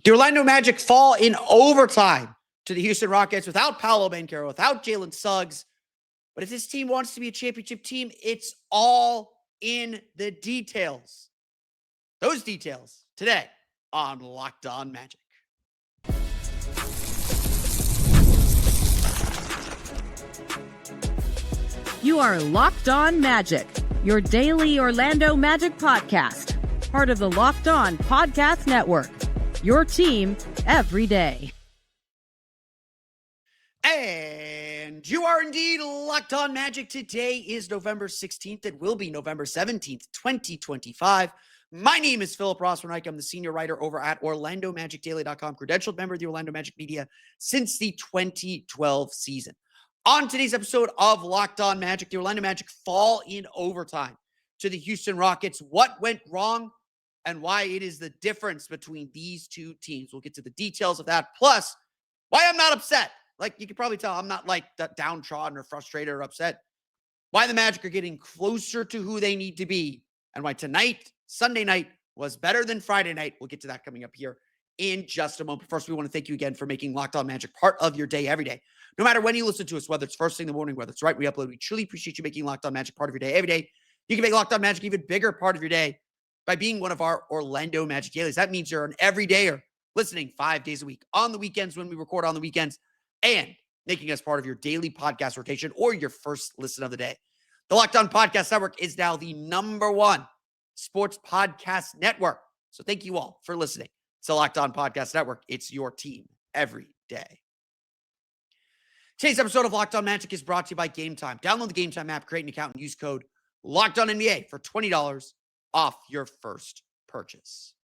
The Orlando Magic fall in overtime to the Houston Rockets without Paolo, Banchero, without Jalen, Suggs. But if this team wants to be a championship team, it's all in the details. Those details today on Locked On Magic. You are Locked On Magic, your daily Orlando Magic podcast. Part of the Locked On Podcast Network, your team every day. And you are indeed Locked On Magic. Today is November 16th. It will be November 17th, 2025. My name is Philip Rossman-Reich. I'm the senior writer over at OrlandoMagicDaily.com, credentialed member of the Orlando Magic media since the 2012 season. On today's episode of Locked On Magic, the Orlando Magic fall in overtime to the Houston Rockets. What went wrong and why it is the difference between these two teams. We'll get to the details of that. Plus, why I'm not upset. Like, you can probably tell I'm not like downtrodden or frustrated or upset. Why the Magic are getting closer to who they need to be, and why tonight, Sunday night, was better than Friday night. We'll get to that coming up here in just a moment. First, we want to thank you again for making Locked On Magic part of your day every day. No matter when you listen to us, whether it's first thing in the morning, whether it's right we upload, we truly appreciate you making Locked On Magic part of your day every day. You can make Locked On Magic even bigger part of your day by being one of our Orlando Magic dailies. That means you're an everydayer listening 5 days a week, on the weekends when we record on the weekends, and making us part of your daily podcast rotation or your first listen of the day. The Locked On Podcast Network is now the #1 sports podcast network. So thank you all for listening. It's the Locked On Podcast Network. It's your team every day. Today's episode of Locked On Magic is brought to you by Game Time. Download the Game Time app, create an account, and use code LOCKEDONNBA for $20 off your first purchase.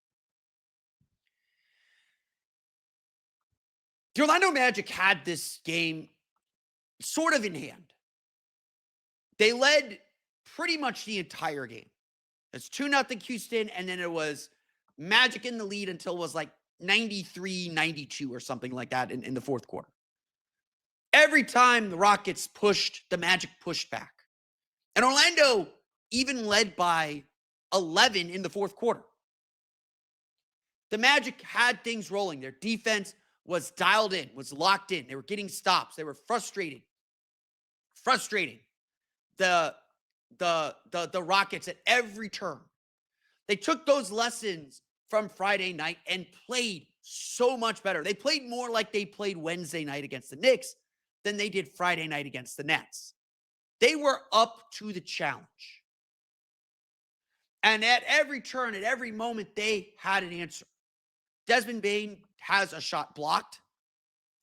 The Orlando Magic had this game sort of in hand. They led pretty much the entire game. It's 2-0 Houston, and then it was Magic in the lead until it was like 93-92 or something like that in the fourth quarter. Every time the Rockets pushed, the Magic pushed back. And Orlando even led by 11 in the fourth quarter. The Magic had things rolling. Their defense was dialed in, was locked in. They were getting stops. They were frustrating the Rockets at every turn. They took those lessons from Friday night and played so much better. They played more like they played Wednesday night against the Knicks than they did Friday night against the Nets. They were up to the challenge. And at every turn, at every moment, they had an answer. Desmond Bane has a shot blocked.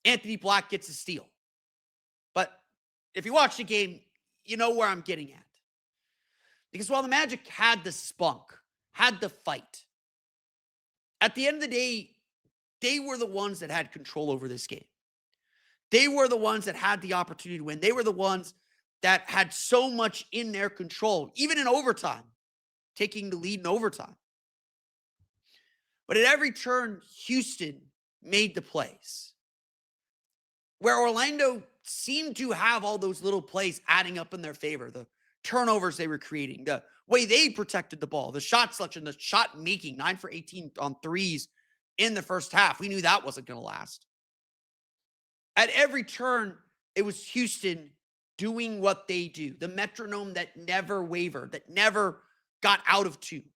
Anthony Black gets a steal. But if you watch the game, you know where I'm getting at. Because while the Magic had the spunk, had the fight, at the end of the day, they were the ones that had control over this game. They were the ones that had the opportunity to win. They were the ones that had so much in their control, even in overtime, taking the lead in overtime. But at every turn, Houston made the plays. Where Orlando seemed to have all those little plays adding up in their favor, the turnovers they were creating, the way they protected the ball, the shot selection, the shot making, 9 for 18 on threes in the first half. We knew that wasn't going to last. At every turn, it was Houston doing what they do, the metronome that never wavered, that never got out of tune.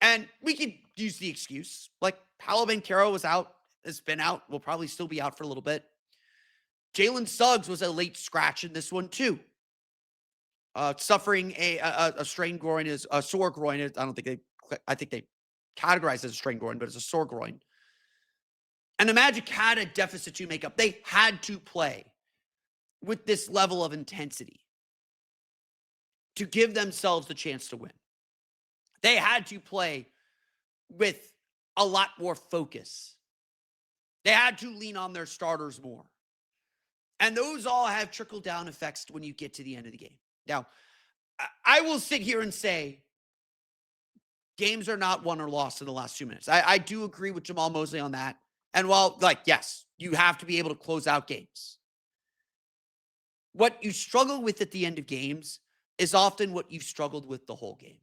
And we could use the excuse, like Paolo Banchero was out, has been out, will probably still be out for a little bit. Jalen Suggs was a late scratch in this one too. Suffering a strained groin, is a sore groin. I think they categorize it as a strained groin, but it's a sore groin. And the Magic had a deficit to make up. They had to play with this level of intensity to give themselves the chance to win. They had to play with a lot more focus. They had to lean on their starters more. And those all have trickle-down effects when you get to the end of the game. Now, I will sit here and say games are not won or lost in the last 2 minutes. I do agree with Jamal Mosley on that. And while, yes, you have to be able to close out games. What you struggle with at the end of games is often what you've struggled with the whole game.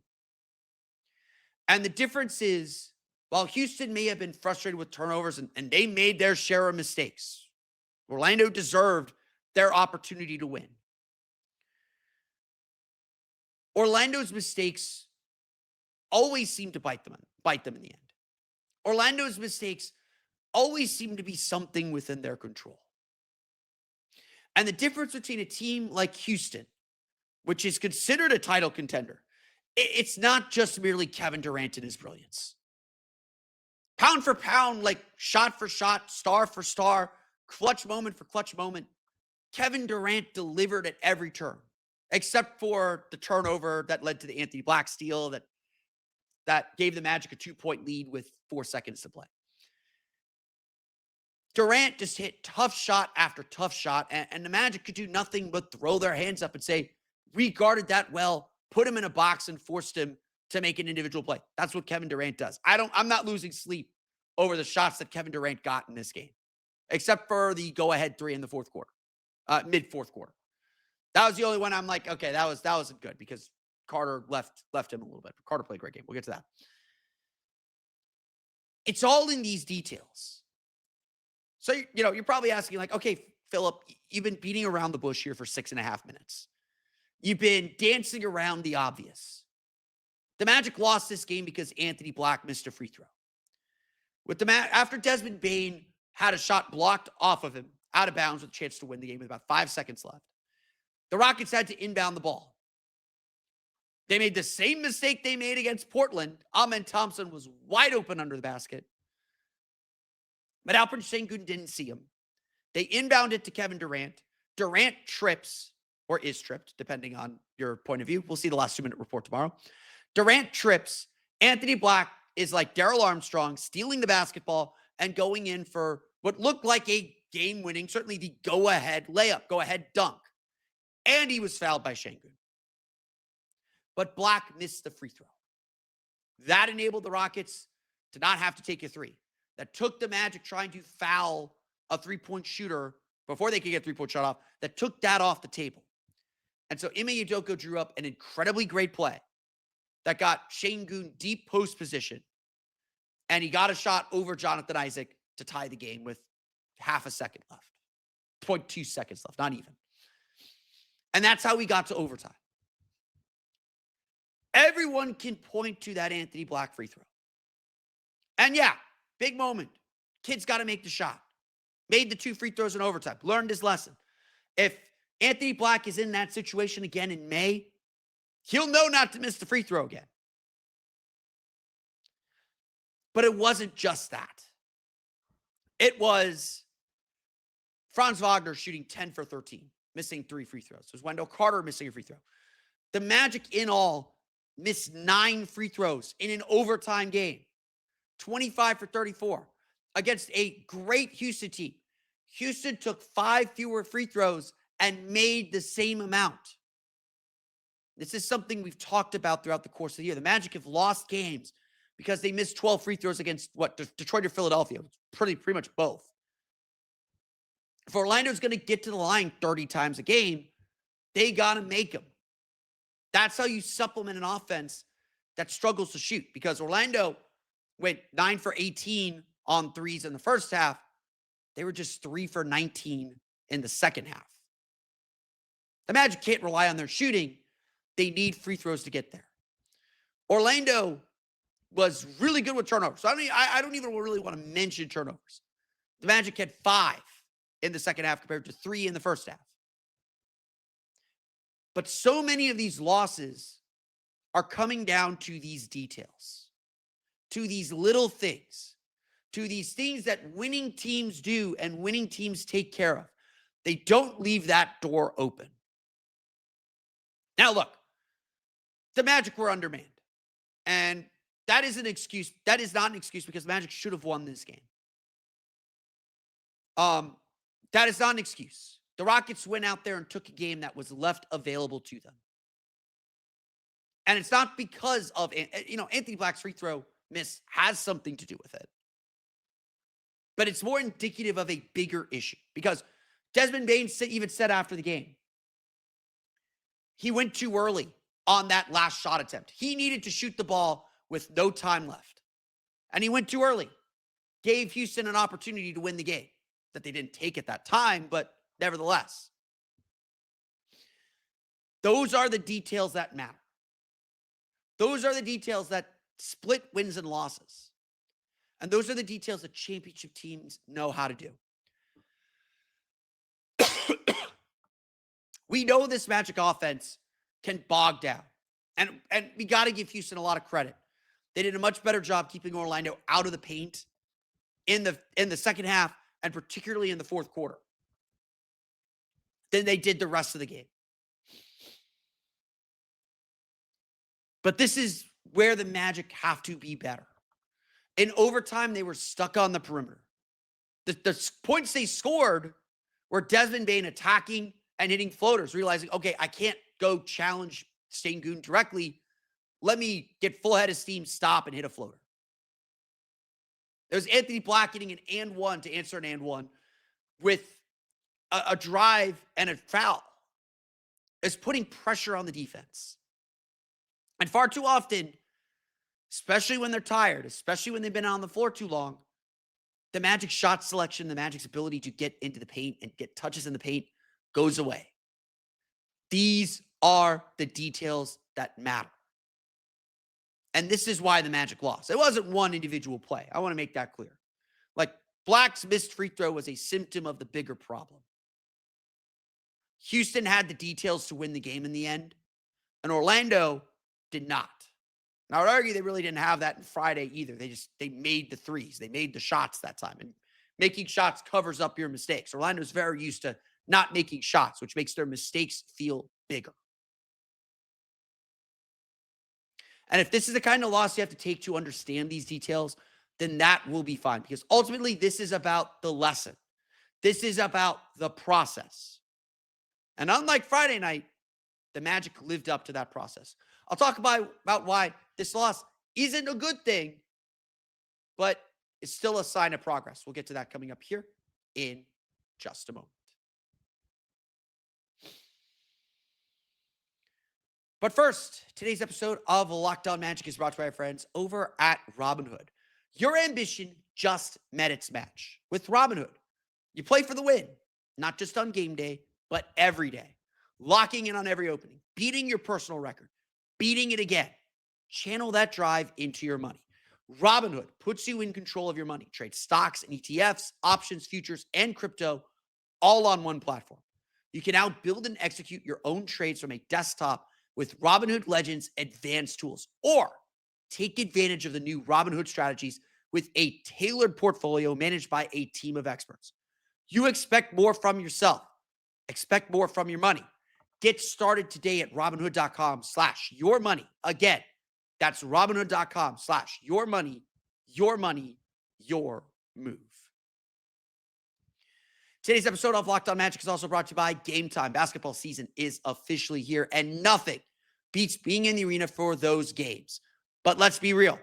And the difference is While Houston may have been frustrated with turnovers and they made their share of mistakes, Orlando deserved their opportunity to win. Orlando's mistakes always seem to bite them in the end. Orlando's mistakes always seem to be something within their control. And the difference between a team like Houston, which is considered a title contender, it's not just merely Kevin Durant and his brilliance. Pound for pound, like shot for shot, star for star, clutch moment for clutch moment, Kevin Durant delivered at every turn, except for the turnover that led to the Anthony Black steal that gave the Magic a 2-point lead with 4 seconds to play. Durant just hit tough shot after tough shot, and the Magic could do nothing but throw their hands up and say, we guarded that well, put him in a box and forced him to make an individual play. That's what Kevin Durant does. I'm not losing sleep over the shots that Kevin Durant got in this game, except for the go-ahead 3 in the fourth quarter, mid-fourth quarter. That was the only one I'm like, okay, that wasn't good because Carter left him a little bit. Carter played a great game. We'll get to that. It's all in these details. So, you're probably asking like, okay, Philip, you've been beating around the bush here for 6.5 minutes. You've been dancing around the obvious. The Magic lost this game because Anthony Black missed a free throw. After Desmond Bane had a shot blocked off of him, out of bounds with a chance to win the game with about 5 seconds left, the Rockets had to inbound the ball. They made the same mistake they made against Portland. Amen Thompson was wide open under the basket. But Alperen Sengun didn't see him. They inbound it to Kevin Durant. Durant trips, or is tripped, depending on your point of view. We'll see the last 2-minute report tomorrow. Durant trips. Anthony Black is like Darrell Armstrong, stealing the basketball and going in for what looked like a game-winning, certainly the go-ahead layup, go-ahead dunk. And he was fouled by Sengun. But Black missed the free throw. That enabled the Rockets to not have to take a three. That took the Magic trying to foul a three-point shooter before they could get a three-point shot off, that took that off the table. And so Ime Udoka drew up an incredibly great play that got Sengun deep post position, and he got a shot over Jonathan Isaac to tie the game with half a second left. 0.2 seconds left, not even. And that's how we got to overtime. Everyone can point to that Anthony Black free throw. And yeah, big moment. Kid's got to make the shot. Made the 2 free throws in overtime. Learned his lesson. If Anthony Black is in that situation again in May, he'll know not to miss the free throw again. But it wasn't just that. It was Franz Wagner shooting 10 for 13, missing 3 free throws. It was Wendell Carter missing a free throw. The Magic in all missed 9 free throws in an overtime game. 25 for 34 against a great Houston team. Houston took 5 fewer free throws and made the same amount. This is something we've talked about throughout the course of the year. The Magic have lost games because they missed 12 free throws against Detroit or Philadelphia. Pretty much both. If Orlando's going to get to the line 30 times a game, they got to make them. That's how you supplement an offense that struggles to shoot, because Orlando went 9 for 18 on threes in the first half. They were just 3 for 19 in the second half. The Magic can't rely on their shooting. They need free throws to get there. Orlando was really good with turnovers. So I don't even really want to mention turnovers. The Magic had 5 in the second half compared to 3 in the first half. But so many of these losses are coming down to these details, to these little things, to these things that winning teams do and winning teams take care of. They don't leave that door open. Now, look, the Magic were undermanned. And that is an excuse. That is not an excuse, because the Magic should have won this game. That is not an excuse. The Rockets went out there and took a game that was left available to them. And it's not because of, Anthony Black's free throw miss has something to do with it. But it's more indicative of a bigger issue, because Desmond Bane even said after the game, he went too early on that last shot attempt. He needed to shoot the ball with no time left. And he went too early. Gave Houston an opportunity to win the game that they didn't take at that time, but nevertheless. Those are the details that matter. Those are the details that split wins and losses. And those are the details that championship teams know how to do. We know this Magic offense can bog down. And we got to give Houston a lot of credit. They did a much better job keeping Orlando out of the paint in the second half, and particularly in the fourth quarter, than they did the rest of the game. But this is where the Magic have to be better. In overtime, they were stuck on the perimeter. The points they scored were Desmond Bane attacking and hitting floaters, realizing, okay, I can't go challenge Sengun directly. Let me get full head of steam, stop, and hit a floater. There's Anthony Black getting an and one to answer an and one with a drive and a foul. It's putting pressure on the defense. And far too often, especially when they're tired, especially when they've been on the floor too long, the Magic's shot selection, the Magic's ability to get into the paint and get touches in the paint goes away. These are the details that matter. And this is why the Magic lost. It wasn't one individual play. I want to make that clear. Like, Black's missed free throw was a symptom of the bigger problem. Houston had the details to win the game in the end, and Orlando did not. And I would argue they really didn't have that in Friday either. They made the threes. They made the shots that time. And making shots covers up your mistakes. Orlando's very used to not making shots, which makes their mistakes feel bigger. And if this is the kind of loss you have to take to understand these details, then that will be fine. Because ultimately, this is about the lesson. This is about the process. And unlike Friday night, the Magic lived up to that process. I'll talk about why this loss isn't a good thing, but it's still a sign of progress. We'll get to that coming up here in just a moment. But first, today's episode of Locked On Magic is brought to you by our friends over at Robinhood. Your ambition just met its match. With Robinhood, you play for the win, not just on game day, but every day. Locking in on every opening, beating your personal record, beating it again. Channel that drive into your money. Robinhood puts you in control of your money. Trade stocks and ETFs, options, futures, and crypto all on one platform. You can now build and execute your own trades from a desktop with Robinhood Legends advanced tools, or take advantage of the new Robinhood strategies with a tailored portfolio managed by a team of experts. You expect more from yourself. Expect more from your money. Get started today at Robinhood.com/yourmoney. Again, that's Robinhood.com/yourmoney, your money, your move. Today's episode of Locked On Magic is also brought to you by Game Time. Basketball season is officially here, and nothing beats being in the arena for those games. But let's be real.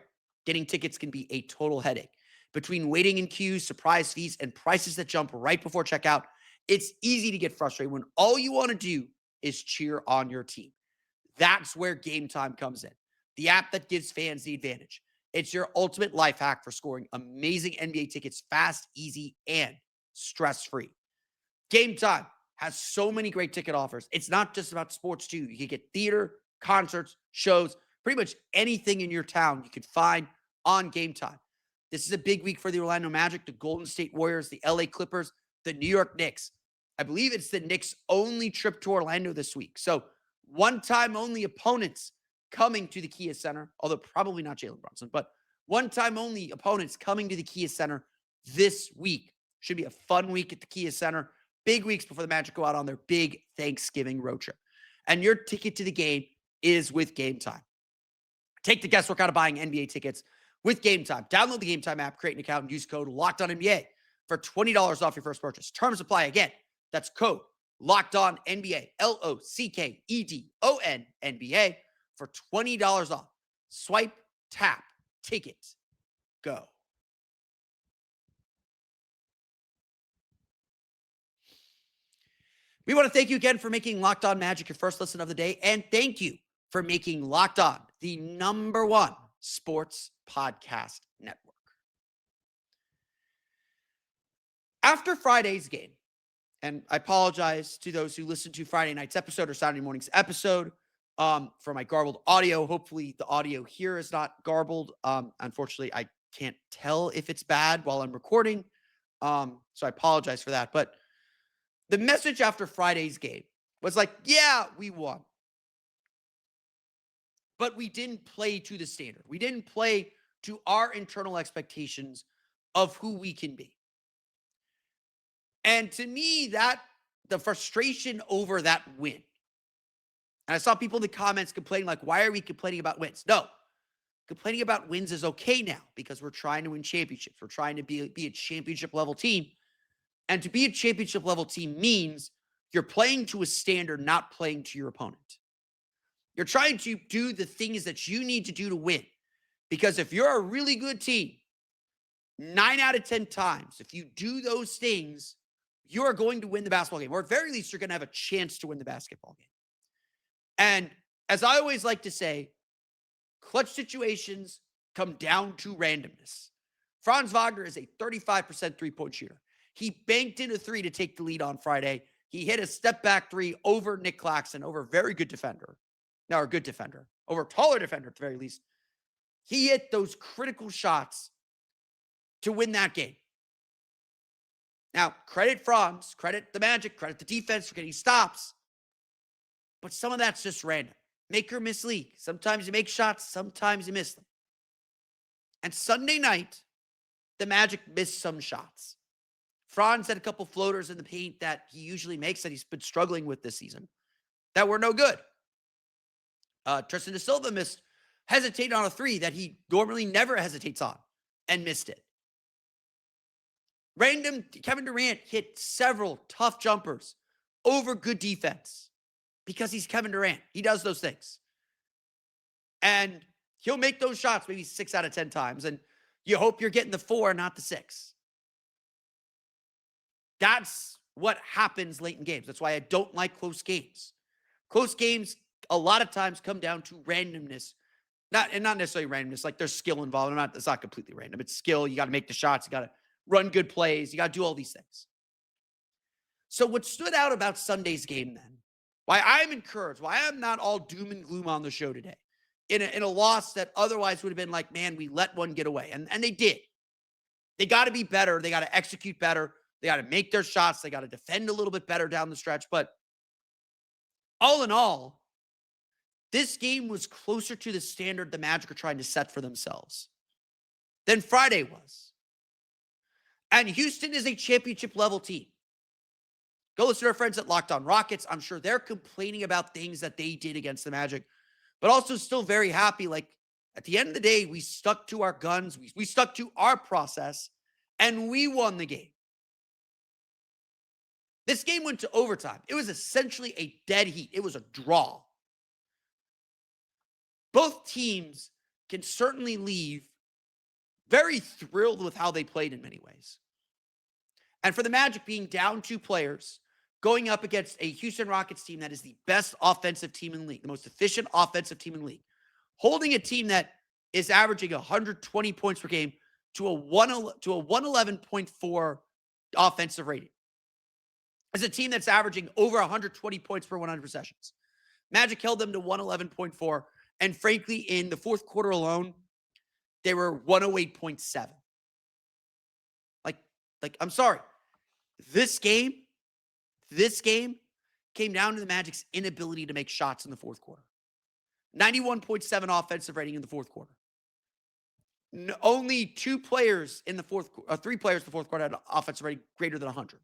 Getting tickets can be a total headache. Between waiting in queues, surprise fees, and prices that jump right before checkout, it's easy to get frustrated when all you want to do is cheer on your team. That's where Game Time comes in. The app that gives fans the advantage. It's your ultimate life hack for scoring amazing NBA tickets fast, easy, and stress-free. Game Time has so many great ticket offers. It's not just about sports, too. You can get theater, concerts, shows, pretty much anything in your town you could find on Game Time. This is a big week for the Orlando Magic, the Golden State Warriors, the LA Clippers, the New York Knicks. I believe it's the Knicks' only trip to Orlando this week. So one-time only opponents coming to the Kia Center, although probably not Jalen Brunson, but one-time only opponents coming to the Kia Center this week. Should be a fun week at the Kia Center. Big weeks before the Magic go out on their big Thanksgiving road trip. And your ticket to the game is with Game Time. Take the guesswork out of buying NBA tickets with Game Time. Download the Game Time app, create an account, and use code LOCKEDONNBA for $20 off your first purchase. Terms apply. Again, that's code LOCKEDONNBA, LOCKEDONNBA for $20 off. Swipe, tap, ticket, go. We want to thank you again for making Locked On Magic your first listen of the day. And thank you for making Locked On the #1 sports podcast network. After Friday's game, and I apologize to those who listened to Friday night's episode or Saturday morning's episode for my garbled audio. Hopefully the audio here is not garbled. Unfortunately, I can't tell if it's bad while I'm recording. So I apologize for that. But the message after Friday's game was like, yeah, we won. But we didn't play to the standard. We didn't play to our internal expectations of who we can be. And to me, that the frustration over that win. And I saw people in the comments complaining, like, why are we complaining about wins? No, complaining about wins is okay now because we're trying to win championships. We're trying to be a championship level team. And to be a championship level team means you're playing to a standard, not playing to your opponent. You're trying to do the things that you need to do to win. Because if you're a really good team, 9 out of 10 times, if you do those things, you are going to win the basketball game. Or at very least, you're going to have a chance to win the basketball game. And as I always like to say, clutch situations come down to randomness. Franz Wagner is a 35% three-point shooter. He banked in a three to take the lead on Friday. He hit a step-back three over Nick Claxton, over a very good defender. Now, a good defender. Over a taller defender, at the very least. He hit those critical shots to win that game. Now, credit Franz, credit the Magic, credit the defense for getting stops. But some of that's just random. Make or miss league. Sometimes you make shots, sometimes you miss them. And Sunday night, the Magic missed some shots. Franz had a couple floaters in the paint that he usually makes that he's been struggling with this season that were no good. Tristan da Silva hesitated on a three that he normally never hesitates on and missed it. Kevin Durant hit several tough jumpers over good defense because he's Kevin Durant. He does those things. And he'll make those shots maybe 6 out of 10 times. And you hope you're getting the 4, not the 6. That's what happens late in games. That's why I don't like close games. Close games a lot of times come down to randomness. Not necessarily randomness, like there's skill involved. It's not completely random. It's skill. You got to make the shots. You got to run good plays. You got to do all these things. So what stood out about Sunday's game then, why I'm encouraged, why I'm not all doom and gloom on the show today, in a loss that otherwise would have been like, man, we let one get away. And they did. They got to be better. They got to execute better. They got to make their shots. They got to defend a little bit better down the stretch. But all in all, this game was closer to the standard the Magic are trying to set for themselves than Friday was. And Houston is a championship level team. Go listen to our friends at Locked On Rockets. I'm sure they're complaining about things that they did against the Magic, but also still very happy. Like, at the end of the day, we stuck to our guns. We stuck to our process, and we won the game. This game went to overtime. It was essentially a dead heat. It was a draw. Both teams can certainly leave very thrilled with how they played in many ways. And for the Magic being down 2 players, going up against a Houston Rockets team that is the best offensive team in the league, the most efficient offensive team in the league, holding a team that is averaging 120 points per game to a 111.4 offensive rating. As a team that's averaging over 120 points per 100 possessions. Magic held them to 111.4, and frankly, in the fourth quarter alone, they were 108.7. Like, I'm sorry. This game came down to the Magic's inability to make shots in the fourth quarter. 91.7 offensive rating in the fourth quarter. Only 3 players in the fourth quarter had an offensive rating greater than 100.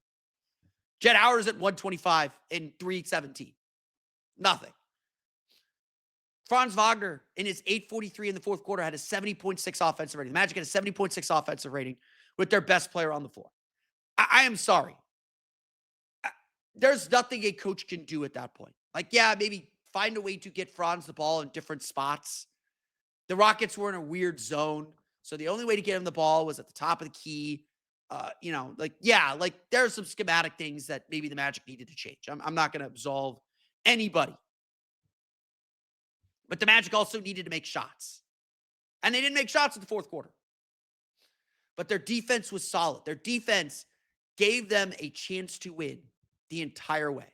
Jet Howard's at 125 in 317. Nothing. Franz Wagner, in his 8:43 in the fourth quarter, had a 70.6 offensive rating. The Magic had a 70.6 offensive rating with their best player on the floor. I am sorry. There's nothing a coach can do at that point. Like, yeah, maybe find a way to get Franz the ball in different spots. The Rockets were in a weird zone, so the only way to get him the ball was at the top of the key. There's some schematic things that maybe the Magic needed to change. I'm not going to absolve anybody. But the Magic also needed to make shots. And they didn't make shots in the fourth quarter. But their defense was solid. Their defense gave them a chance to win the entire way.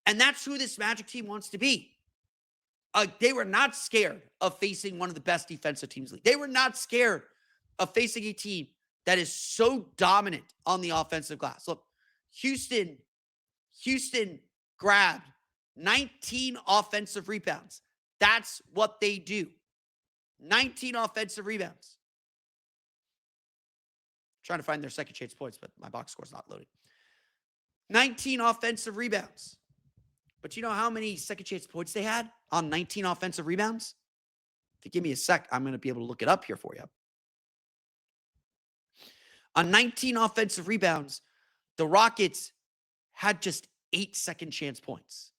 And that's who this Magic team wants to be. They were not scared of facing one of the best defensive teams in the league. They were not scared of facing a team that is so dominant on the offensive glass. Look, Houston grabbed 19 offensive rebounds. That's what they do. 19 offensive rebounds. Trying to find their second chance points, but my box score's not loaded. 19 offensive rebounds. But you know how many second chance points they had on 19 offensive rebounds? If you give me a sec, I'm going to be able to look it up here for you. On 19 offensive rebounds, the Rockets had just 8 second chance points.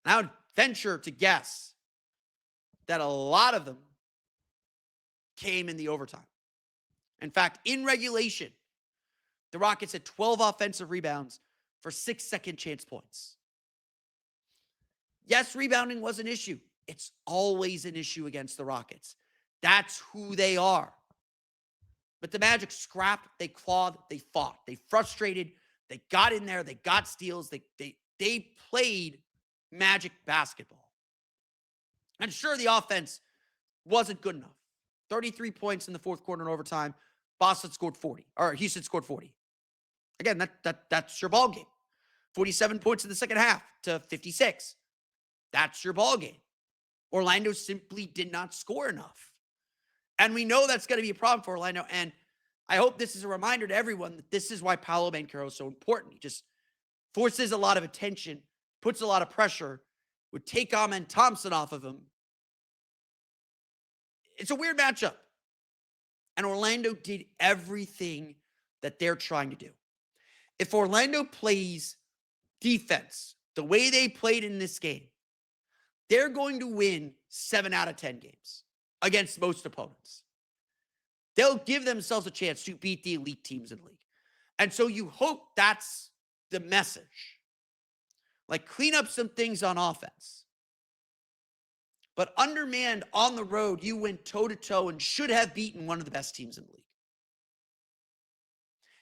And I would venture to guess that a lot of them came in the overtime. In fact, in regulation, the Rockets had 12 offensive rebounds for 6 second chance points. Yes, rebounding was an issue. It's always an issue against the Rockets. That's who they are. But the Magic scrapped, they clawed, they fought, they frustrated, they got in there, they got steals, they played Magic basketball. And sure, the offense wasn't good enough. 33 points in the fourth quarter in overtime. Houston scored 40. Again, that's your ball game. 47 points in the second half to 56. That's your ball game. Orlando simply did not score enough. And we know that's going to be a problem for Orlando. And I hope this is a reminder to everyone that this is why Paolo Banchero is so important. He just forces a lot of attention, puts a lot of pressure, would take Amen Thompson off of him. It's a weird matchup. And Orlando did everything that they're trying to do. If Orlando plays defense the way they played in this game, they're going to win 7 out of 10 games against most opponents. They'll give themselves a chance to beat the elite teams in the league. And so you hope that's the message. Like, clean up some things on offense. But undermanned on the road, you went toe-to-toe and should have beaten one of the best teams in the league.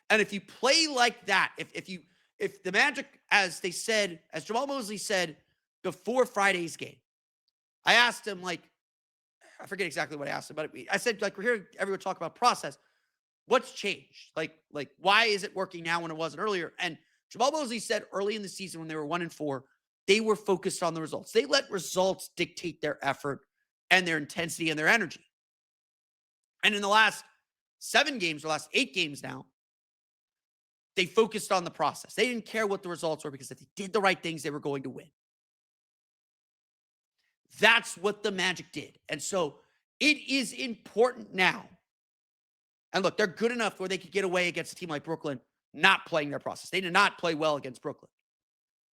And if you play like that, if the Magic, as Jamal Mosley said before Friday's game, I asked him, I forget exactly what I asked him, but I said, we're hearing everyone talk about process. What's changed? Why is it working now when it wasn't earlier? And Jamal Mosley said early in the season when they were 1-4, they were focused on the results. They let results dictate their effort and their intensity and their energy. And in the last 7 games, or last 8 games now, they focused on the process. They didn't care what the results were because if they did the right things, they were going to win. That's what the Magic did. And so it is important now. And look, they're good enough where they could get away against a team like Brooklyn not playing their process. They did not play well against Brooklyn.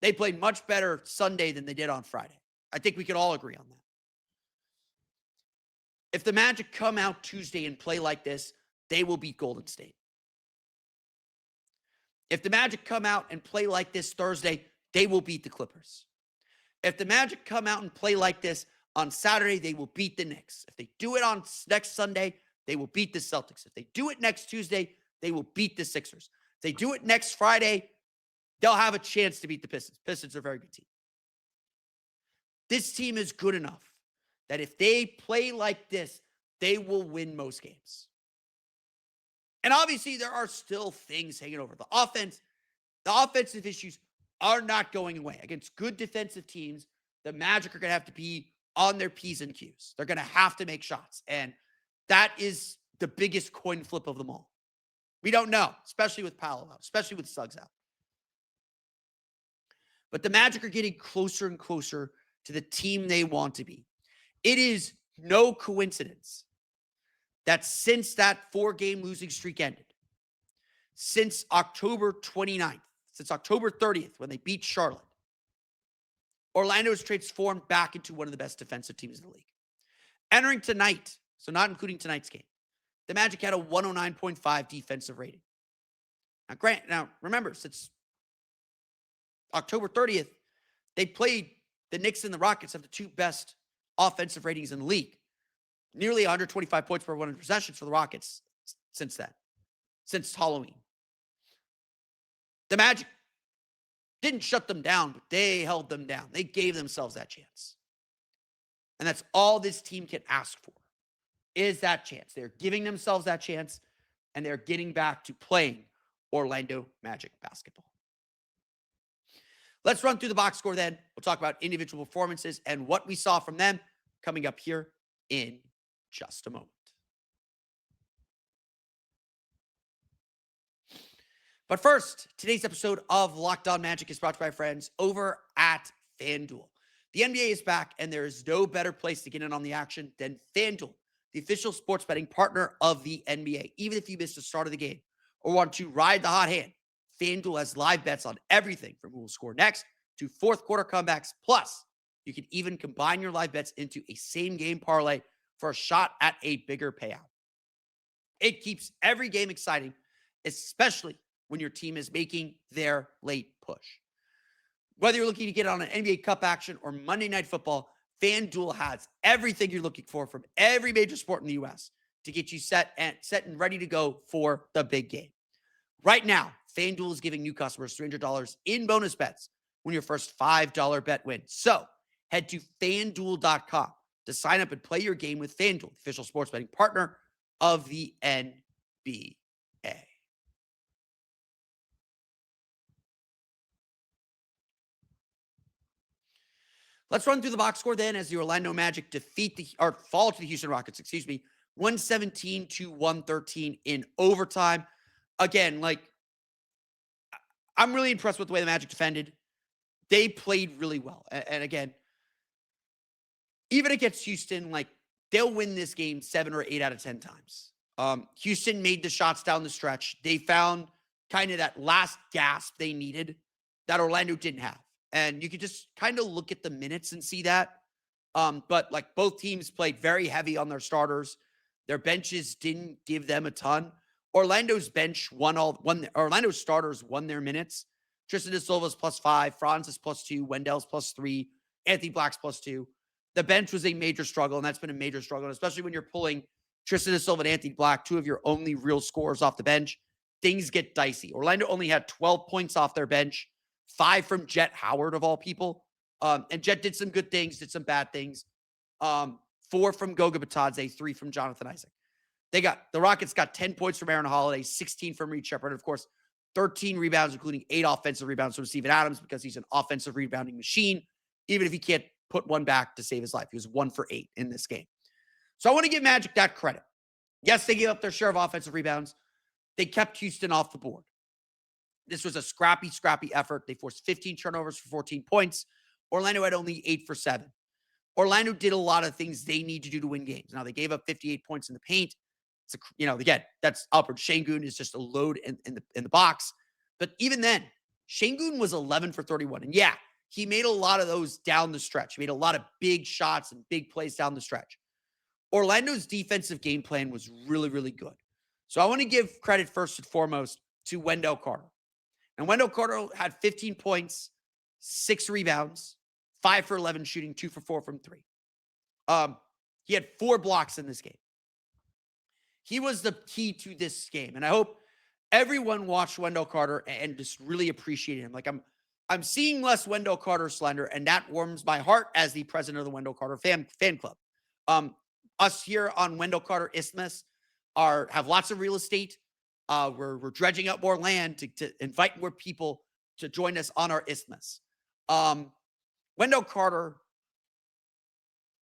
They played much better Sunday than they did on Friday. I think we could all agree on that. If the Magic come out Tuesday and play like this, they will beat Golden State. If the Magic come out and play like this Thursday, they will beat the Clippers. If the Magic come out and play like this on Saturday, they will beat the Knicks. If they do it on next Sunday, they will beat the Celtics. If they do it next Tuesday, they will beat the Sixers. If they do it next Friday, they'll have a chance to beat the Pistons. Pistons are a very good team. This team is good enough that if they play like this, they will win most games. And obviously, there are still things hanging over. The offensive issues are not going away. Against good defensive teams, the Magic are going to have to be on their P's and Q's. They're going to have to make shots. And that is the biggest coin flip of them all. We don't know, especially with Paolo out, especially with Suggs out. But the Magic are getting closer and closer to the team they want to be. It is no coincidence that since that 4-game losing streak ended, since October 29th, since October 30th, when they beat Charlotte, Orlando has transformed back into one of the best defensive teams in the league. Entering tonight, so not including tonight's game, the Magic had a 109.5 defensive rating. Now remember, since October 30th, they played the Knicks and the Rockets have the 2 best offensive ratings in the league. Nearly 125 points per 100 possessions for the Rockets since then, since Halloween. The Magic didn't shut them down, but they held them down. They gave themselves that chance. And that's all this team can ask for, is that chance. They're giving themselves that chance, and they're getting back to playing Orlando Magic basketball. Let's run through the box score then. We'll talk about individual performances and what we saw from them coming up here in just a moment. But first, today's episode of Locked On Magic is brought to you by friends over at FanDuel. The NBA is back, and there is no better place to get in on the action than FanDuel, the official sports betting partner of the NBA. Even if you missed the start of the game or want to ride the hot hand, FanDuel has live bets on everything from who will score next to fourth quarter comebacks. Plus, you can even combine your live bets into a same-game parlay for a shot at a bigger payout. It keeps every game exciting, especially when your team is making their late push. Whether you're looking to get on an NBA Cup action or Monday Night Football, FanDuel has everything you're looking for from every major sport in the U.S. to get you set and ready to go for the big game. Right now, FanDuel is giving new customers $300 in bonus bets when your first $5 bet wins. So head to FanDuel.com to sign up and play your game with FanDuel, the official sports betting partner of the NBA. Let's run through the box score then as the Orlando Magic fall to the Houston Rockets, 117-113 in overtime. Again, I'm really impressed with the way the Magic defended. They played really well. And again, even against Houston, they'll win this game 7 or 8 out of 10 times. Houston made the shots down the stretch. They found kind of that last gasp they needed that Orlando didn't have. And you could just kind of look at the minutes and see that. But both teams played very heavy on their starters. Their benches didn't give them a ton. Orlando's Orlando's starters won their minutes. Tristan de Silva's +5, Franz is +2, Wendell's +3, Anthony Black's +2. The bench was a major struggle, and that's been a major struggle, especially when you're pulling Tristan de Silva and Anthony Black, two of your only real scorers off the bench. Things get dicey. Orlando only had 12 points off their bench, 5 from Jet Howard, of all people. And Jet did some good things, did some bad things. 4 from Goga Batadze, 3 from Jonathan Isaac. The Rockets got 10 points from Aaron Holiday, 16 from Reed Sheppard, and of course, 13 rebounds, including 8 offensive rebounds from Steven Adams because he's an offensive rebounding machine, even if he can't put one back to save his life. He was 1 for 8 in this game. So I want to give Magic that credit. Yes, they gave up their share of offensive rebounds. They kept Houston off the board. This was a scrappy effort. They forced 15 turnovers for 14 points. Orlando had only 8 for 7. Orlando did a lot of things they need to do to win games. Now, they gave up 58 points in the paint. Again, that's Alpert Şengün is just a load in the box. But even then, Şengün was 11 for 31. And yeah, he made a lot of those down the stretch. He made a lot of big shots and big plays down the stretch. Orlando's defensive game plan was really, really good. So I want to give credit first and foremost to Wendell Carter. And Wendell Carter had 15 points, 6 rebounds, 5 for 11 shooting, 2 for 4 from 3. He had 4 blocks in this game. He was the key to this game. And I hope everyone watched Wendell Carter and just really appreciated him. I'm seeing less Wendell Carter slender, and that warms my heart as the president of the Wendell Carter fan club. Us here on Wendell Carter Isthmus have lots of real estate. We're dredging up more land to invite more people to join us on our isthmus. Wendell Carter,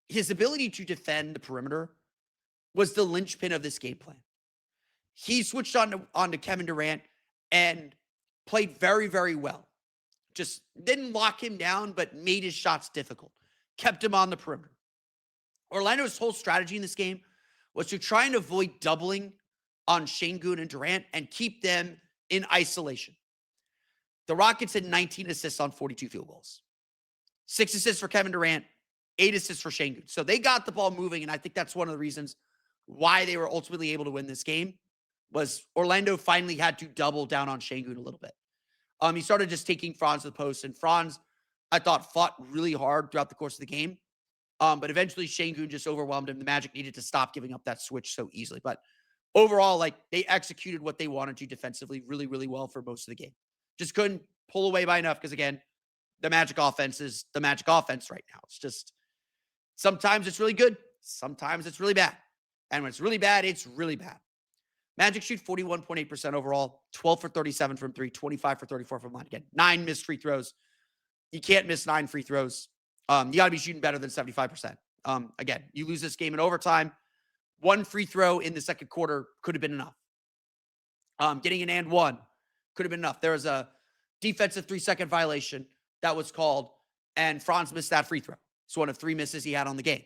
his ability to defend the perimeter was the linchpin of this game plan. He switched on to Kevin Durant and played very, very well. Just didn't lock him down, but made his shots difficult. Kept him on the perimeter. Orlando's whole strategy in this game was to try and avoid doubling on Şengün and Durant and keep them in isolation. The Rockets had 19 assists on 42 field goals. 6 assists for Kevin Durant, 8 assists for Şengün. So they got the ball moving, and I think that's one of the reasons why they were ultimately able to win this game was Orlando finally had to double down on Şengün a little bit. He started just taking Franz to the post, and Franz, I thought, fought really hard throughout the course of the game. But eventually Şengün just overwhelmed him. The Magic needed to stop giving up that switch so easily. But overall, they executed what they wanted to defensively really, really well for most of the game. Just couldn't pull away by enough because, again, the Magic offense is the Magic offense right now. It's just sometimes it's really good. Sometimes it's really bad. And when it's really bad, it's really bad. Magic shoot 41.8% overall, 12 for 37 from three, 25 for 34 from line. Again, 9 missed free throws. You can't miss 9 free throws. You got to be shooting better than 75%. Again, you lose this game in overtime. 1 free throw in the second quarter could have been enough. Getting an and one could have been enough. There was a defensive 3-second violation that was called, and Franz missed that free throw. It's one of 3 misses he had on the game.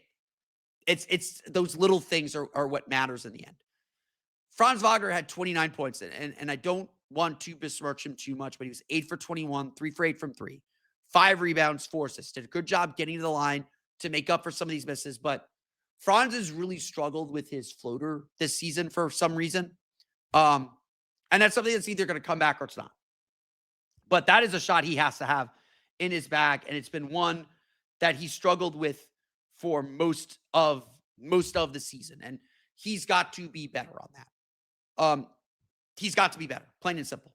It's those little things are what matters in the end. Franz Wagner had 29 points, and I don't want to besmirch him too much, but he was 8 for 21, 3 for 8 from 3, 5 rebounds, 4 assists. Did a good job getting to the line to make up for some of these misses, but Franz has really struggled with his floater this season for some reason. And that's something that's either going to come back or it's not. But that is a shot he has to have in his bag, and it's been one that he struggled with for most of the season, and he's got to be better on that. He's got to be better, plain and simple.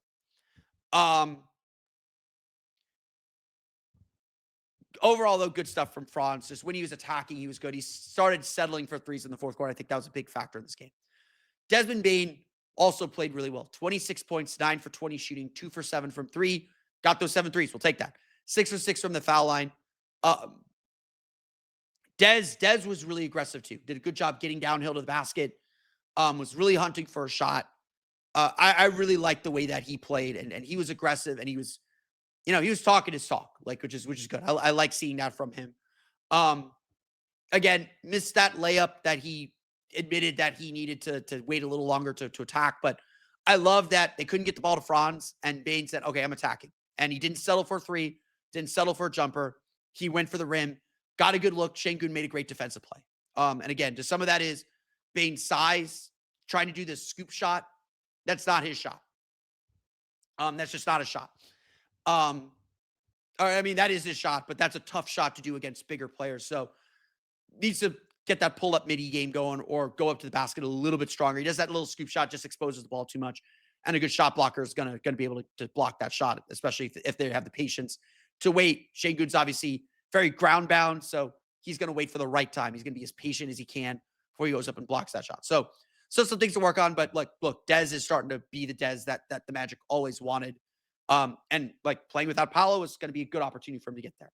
Overall, though, good stuff from Franz. Just when he was attacking, he was good. He started settling for threes in the fourth quarter. I think that was a big factor in this game. Desmond Bane also played really well. 26 points, 9 for 20 shooting, 2 for 7 from 3. Got those 7 threes. We'll take that. 6 for 6 from the foul line. Dez was really aggressive too. Did a good job getting downhill to the basket. Was really hunting for a shot. I really liked the way that he played, and he was aggressive, and he was talking his talk, like, which is good. I like seeing that from him. Again, missed that layup that he admitted that he needed to wait a little longer to attack. But I love that they couldn't get the ball to Franz, and Bane said, okay, I'm attacking. And he didn't settle for a 3, didn't settle for a jumper. He went for the rim, got a good look. Şengün made a great defensive play. And again, just some of that is Bane's size, trying to do this scoop shot. That's not his shot. That's just not a shot. That is his shot, but that's a tough shot to do against bigger players. So needs to get that pull-up midi game going or go up to the basket a little bit stronger. He does that little scoop shot, just exposes the ball too much. And a good shot blocker is gonna be able to block that shot, especially if they have the patience to wait. Şengün's obviously very ground bound, so he's gonna wait for the right time. He's gonna be as patient as he can before he goes up and blocks that shot. So some things to work on, but look, Dez is starting to be the Dez that the Magic always wanted. And playing without Paolo is going to be a good opportunity for him to get there.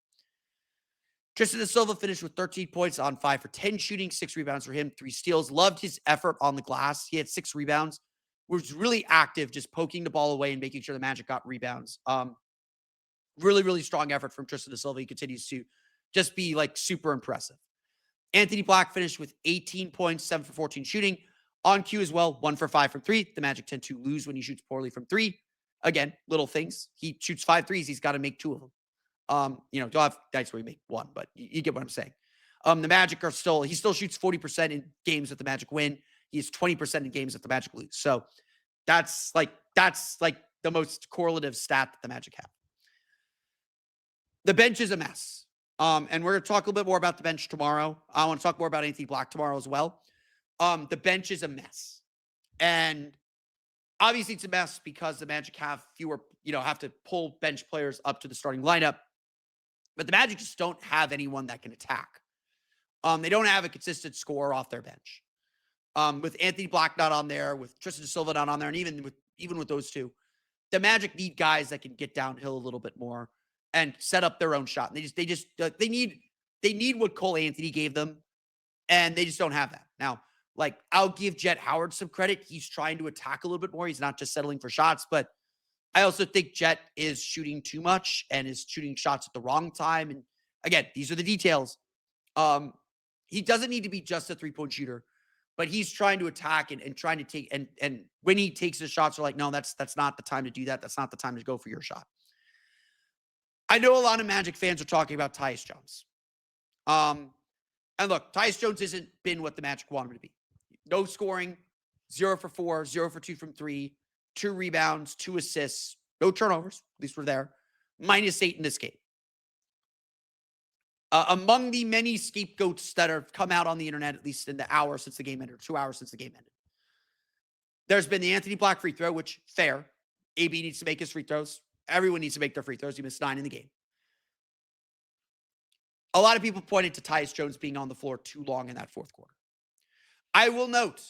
Tristan da Silva finished with 13 points on 5 for 10 shooting, 6 rebounds for him, 3 steals. Loved his effort on the glass. He had 6 rebounds. Was really active, just poking the ball away and making sure the Magic got rebounds. Really, really strong effort from Tristan da Silva. He continues to just be super impressive. Anthony Black finished with 18 points, 7 for 14 shooting. On cue as well, 1 for 5 from 3. The Magic tend to lose when he shoots poorly from 3. Again, little things. He shoots 5 threes. He's got to make 2 of them. You'll have nights where he make 1, but you get what I'm saying. The Magic he still shoots 40% in games that the Magic win. He's 20% in games that the Magic lose. So that's the most correlative stat that the Magic have. The bench is a mess. And we're going to talk a little bit more about the bench tomorrow. I want to talk more about Anthony Black tomorrow as well. The bench is a mess. And obviously it's a mess because the Magic have have to pull bench players up to the starting lineup. But the Magic just don't have anyone that can attack. They don't have a consistent scorer off their bench. With Anthony Black not on there, with Tristan da Silva not on there, and even with those two, the Magic need guys that can get downhill a little bit more and set up their own shot. And they need what Cole Anthony gave them, and they just don't have that. Now, I'll give Jet Howard some credit. He's trying to attack a little bit more. He's not just settling for shots, but I also think Jet is shooting too much and is shooting shots at the wrong time. And again, these are the details. He doesn't need to be just a 3-point shooter, but he's trying to attack and trying to take, and when he takes his shots, are no, that's not the time to do that. That's not the time to go for your shot. I know a lot of Magic fans are talking about Tyus Jones. And look, Tyus Jones hasn't been what the Magic want him to be. No scoring, 0 for 4, 0 for 2 from 3, 2 rebounds, 2 assists, no turnovers. At least we're there. -8 in this game. Among the many scapegoats that have come out on the internet, at least in the hour since the game ended, 2 hours since the game ended, there's been the Anthony Black free throw, which fair. AB needs to make his free throws. everyone needs to make their free throws. He missed 9 in the game. A lot of people pointed to Tyus Jones being on the floor too long in that fourth quarter. I will note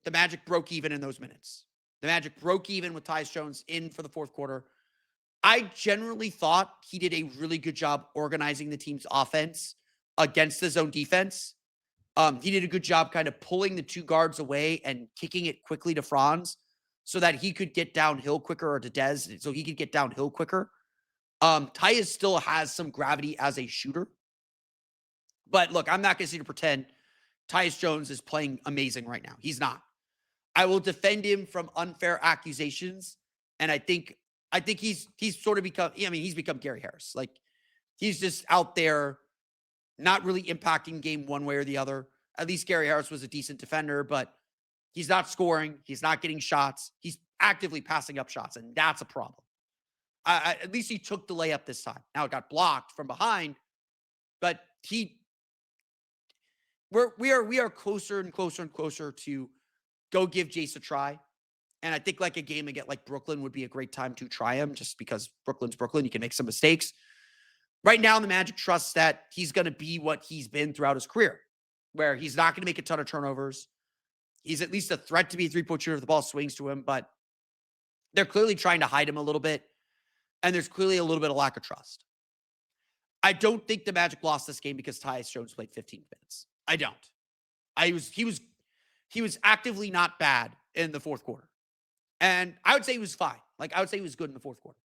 the Magic broke even in those minutes. The Magic broke even with Tyus Jones in for the fourth quarter. I generally thought he did a really good job organizing the team's offense against the zone defense. He did a good job kind of pulling the 2 guards away and kicking it quickly to Franz so that he could get downhill quicker, or to Dez so he could get downhill quicker. Tyus still has some gravity as a shooter. But look, I'm not going to sit here to pretend Tyus Jones is playing amazing right now. He's not. I will defend him from unfair accusations. And I think he's sort of become, he's become Gary Harris. Like, he's just out there not really impacting game one way or the other. At least Gary Harris was a decent defender, but he's not scoring. He's not getting shots. He's actively passing up shots, and that's a problem. At least he took the layup this time. Now it got blocked from behind, but we are closer and closer and closer to go give Jace a try. And I think like a game against like Brooklyn would be a great time to try him, just because Brooklyn's Brooklyn. You can make some mistakes. Right now, the Magic trusts that he's going to be what he's been throughout his career, where he's not going to make a ton of turnovers. He's at least a threat to be a three-point shooter if the ball swings to him, but they're clearly trying to hide him a little bit, and there's clearly a little bit of lack of trust. I don't think the Magic lost this game because Tyus Jones played 15 minutes. I don't. He was actively not bad in the fourth quarter. And I would say he was fine. Like, I would say he was good in the fourth quarter.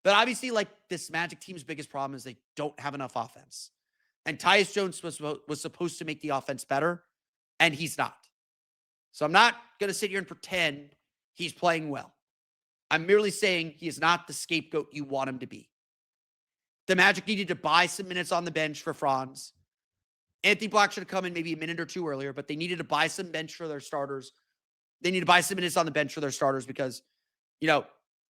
But obviously, like, this Magic team's biggest problem is they don't have enough offense. And Tyus Jones was supposed to make the offense better, and he's not. So I'm not going to sit here and pretend he's playing well. I'm merely saying he is not the scapegoat you want him to be. The Magic needed to buy some minutes on the bench for Franz. Anthony Black should have come in maybe a minute or two earlier, but they needed to buy some bench for their starters. They need to buy some minutes on the bench for their starters because,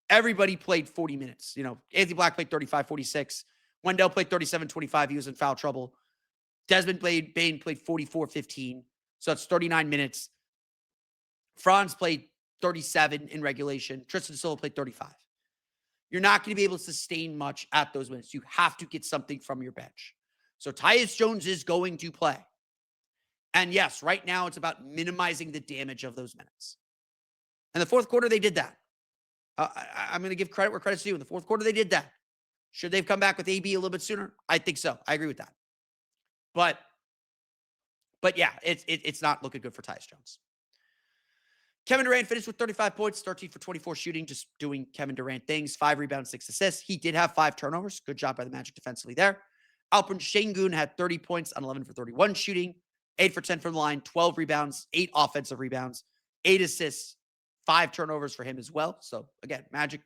everybody played 40 minutes. Anthony Black played 35, 46. Wendell played 37, 25. He was in foul trouble. Desmond Bane played 44, 15. So that's 39 minutes. Franz played 37 in regulation. Tristan Silva played 35. You're not going to be able to sustain much at those minutes. You have to get something from your bench. So Tyus Jones is going to play. And yes, right now it's about minimizing the damage of those minutes. In the fourth quarter, they did that. I'm going to give credit where credit's due. In the fourth quarter, they did that. Should they have come back with AB a little bit sooner? I think so. I agree with that. But yeah, it's not looking good for Tyus Jones. Kevin Durant finished with 35 points, 13 for 24 shooting, just doing Kevin Durant things, 5 rebounds, 6 assists. He did have 5 turnovers. Good job by the Magic defensively there. Alperen Şengün had 30 points on 11 for 31 shooting, 8 for 10 from the line, 12 rebounds, 8 offensive rebounds, 8 assists, 5 turnovers for him as well. So again, Magic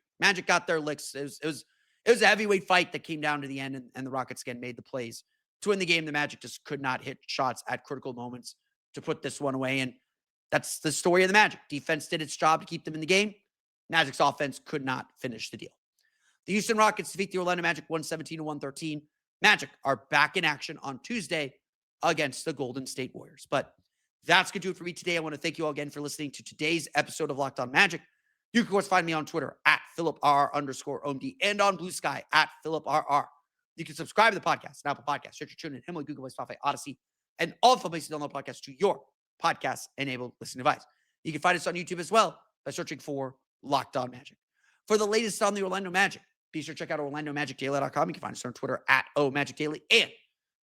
got their licks. It was a heavyweight fight that came down to the end, and the Rockets again made the plays to win the game. The Magic just could not hit shots at critical moments to put this one away. And that's the story of the Magic. Defense did its job to keep them in the game. Magic's offense could not finish the deal. The Houston Rockets defeat the Orlando Magic 117-113. Magic are back in action on Tuesday against the Golden State Warriors. But that's going to do it for me today. I want to thank you all again for listening to today's episode of Locked On Magic. You can, of course, find me on Twitter at @PhilipR_OMD and on Blue Sky at PhilipRR. You can subscribe to the podcast, Apple Podcasts, Stitcher, TuneIn, Himalaya, Google Play, Spotify, Odyssey, and all the places to download podcasts to your podcast-enabled listening device. You can find us on YouTube as well by searching for Locked On Magic. For the latest on the Orlando Magic, be sure to check out OrlandoMagicDaily.com. You can find us on Twitter at OMagicDaily. And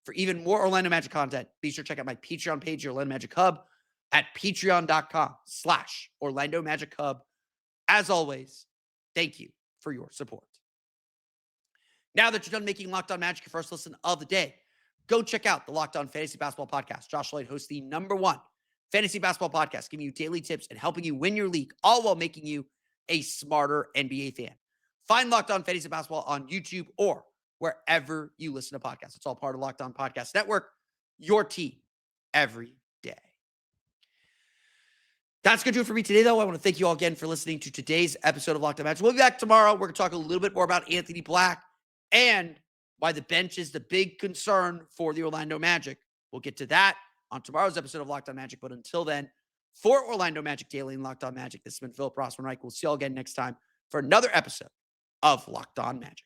for even more Orlando Magic content, be sure to check out my Patreon page, your Orlando Magic Hub, at patreon.com/Orlando Magic Hub. As always, thank you for your support. Now that you're done making Locked On Magic your first listen of the day, go check out the Locked On Fantasy Basketball Podcast. Josh Lloyd hosts the #1 fantasy basketball podcast, giving you daily tips and helping you win your league, all while making you a smarter NBA fan. Find Locked On Fantasy Basketball on YouTube or wherever you listen to podcasts. It's all part of Locked On Podcast Network, your team every day. That's going to do it for me today, though. I want to thank you all again for listening to today's episode of Locked On Magic. We'll be back tomorrow. We're going to talk a little bit more about Anthony Black and why the bench is the big concern for the Orlando Magic. We'll get to that on tomorrow's episode of Locked On Magic. But until then, for Orlando Magic Daily and Locked On Magic, this has been Philip Rossman-Reich. We'll see you all again next time for another episode of Locked On Magic.